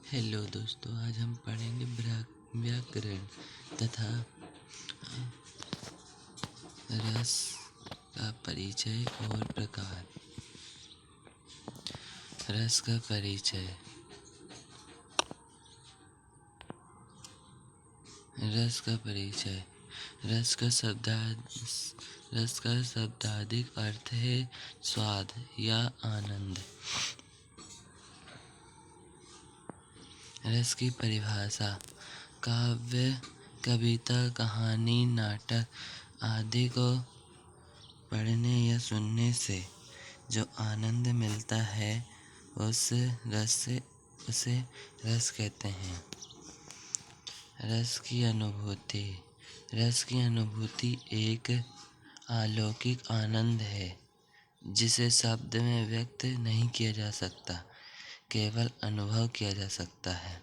Hello दोस्तों, आज हम पढ़ेंगे व्याकरण तथा रस का परिचय और प्रकार। रस का परिचय। रस का परिचय। रस का शब्दाधिक अर्थ है स्वाद या आनंद। रस की परिभाषा। काव्य, कविता, कहानी, नाटक आदि को पढ़ने या सुनने से जो आनंद मिलता है उसे रस कहते हैं। रस की अनुभूति। रस की अनुभूति एक अलौकिक आनंद है जिसे शब्द में व्यक्त नहीं किया जा सकता, केवल अनुभव किया जा सकता है।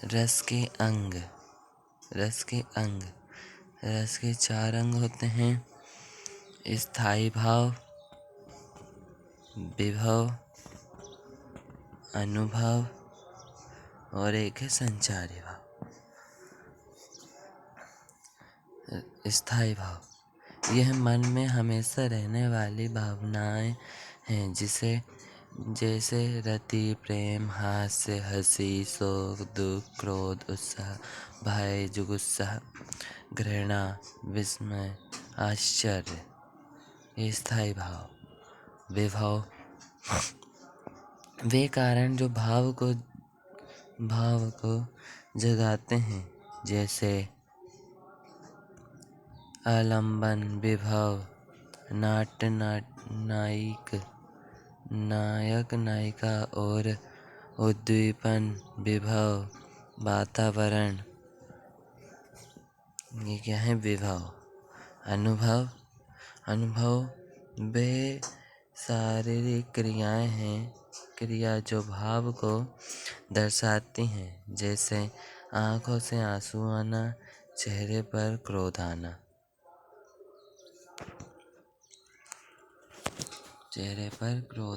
रस के अंग। रस के 4 अंग होते हैं: स्थायी भाव, विभव, अनुभव और एक है संचारी भाव। स्थायी भाव यह मन में हमेशा रहने वाली भावनाएं हैं, जैसे रति, प्रेम, हास्य, हंसी, शोक, दुख, क्रोध, उत्साह, भय, जुगुप्सा, घृणा, विस्मय, आश्चर्य। ये स्थायी भाव। विभव वे कारण जो भाव को जगाते हैं, जैसे आलंबन, विभव, नायक नायिका और उद्दीपन, विभव, वातावरण। ये क्या है? विभव। अनुभव वे शारीरिक क्रियाएं हैं, क्रिया जो भाव को दर्शाती हैं, जैसे आंखों से आंसू आना, चेहरे पर क्रोध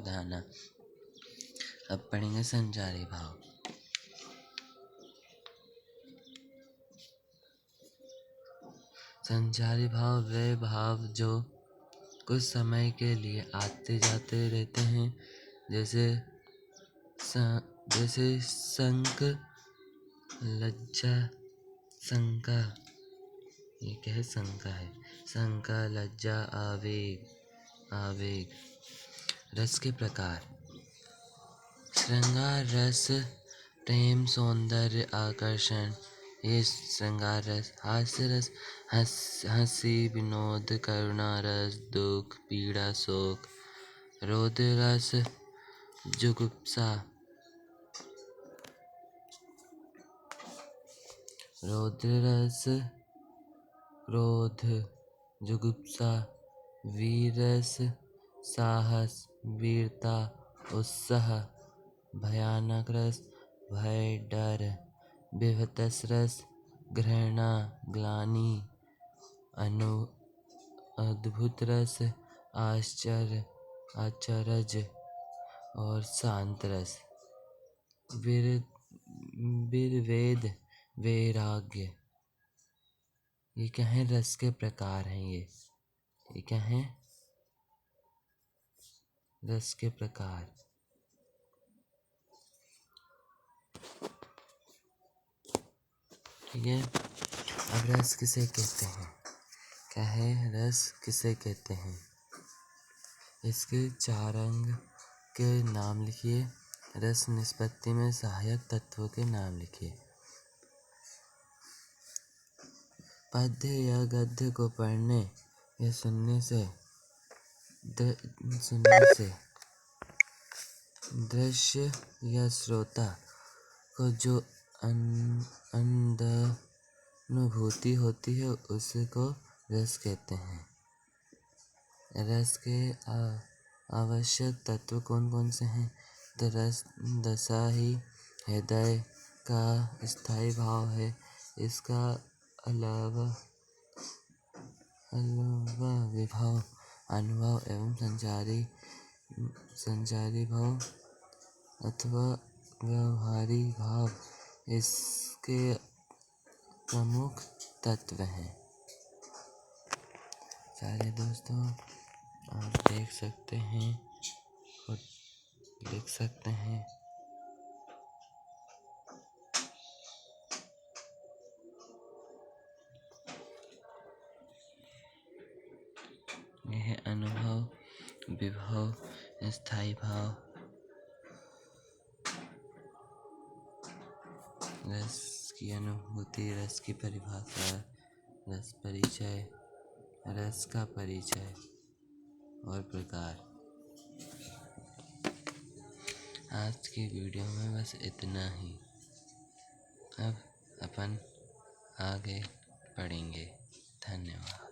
आना। अब पढ़ेंगे संचारी भाव। संचारी भाव वे भाव जो कुछ समय के लिए आते जाते रहते हैं, जैसे शंक, लज्जा, शंका। ये क्या है? शंका है। शंका, लज्जा, आवेग। रस के प्रकार। श्रृंगार रस, प्रेम, सौंदर्य, आकर्षण, ये श्रृंगार रस। हास्य रस, हंसी, विनोद, करुणा रस, दुख, पीड़ा, शोक। रौद्र रस, जुगुप्सा। रौद्र रस, क्रोध, जुगुप्सा। वीर रस, साहस, वीरता, उत्साह। भयानक रस, भय, डर। विभत्स रस, घृणा, ग्लानि। अद्भुत रस, आश्चर्य और शांत रस। विरवेद, वैराग्य। ये क्या है? रस के प्रकार हैं। ये क्या है? रस के प्रकार। ठीक है। अब रस किसे कहते हैं? क्या है रस? किसे कहते हैं? इसके 4 अंग के नाम लिखिए। रस निष्पत्ति में सहायक तत्वों के नाम लिखिए। पद्य या गद्य को पढ़ने या सुनने से दृश्य या श्रोता को जो अनुभूति होती है उसको रस कहते हैं। रस के आवश्यक तत्व कौन कौन से हैं? तो रस दशा ही हृदय का स्थायी भाव है। इसका अलावा विभव, अनुभव एवं संचारी संचारी भाव अथवा व्यवहारी भाव इसके प्रमुख तत्व हैं। सारे दोस्तों, आप देख सकते हैं और लिख सकते हैं। यह अनुभव, विभव, स्थायी भाव, रस की अनुभूति, रस की परिभाषा, रस परिचय, रस का परिचय और प्रकार। आज की वीडियो में बस इतना ही। अब अपन आगे पढ़ेंगे। धन्यवाद।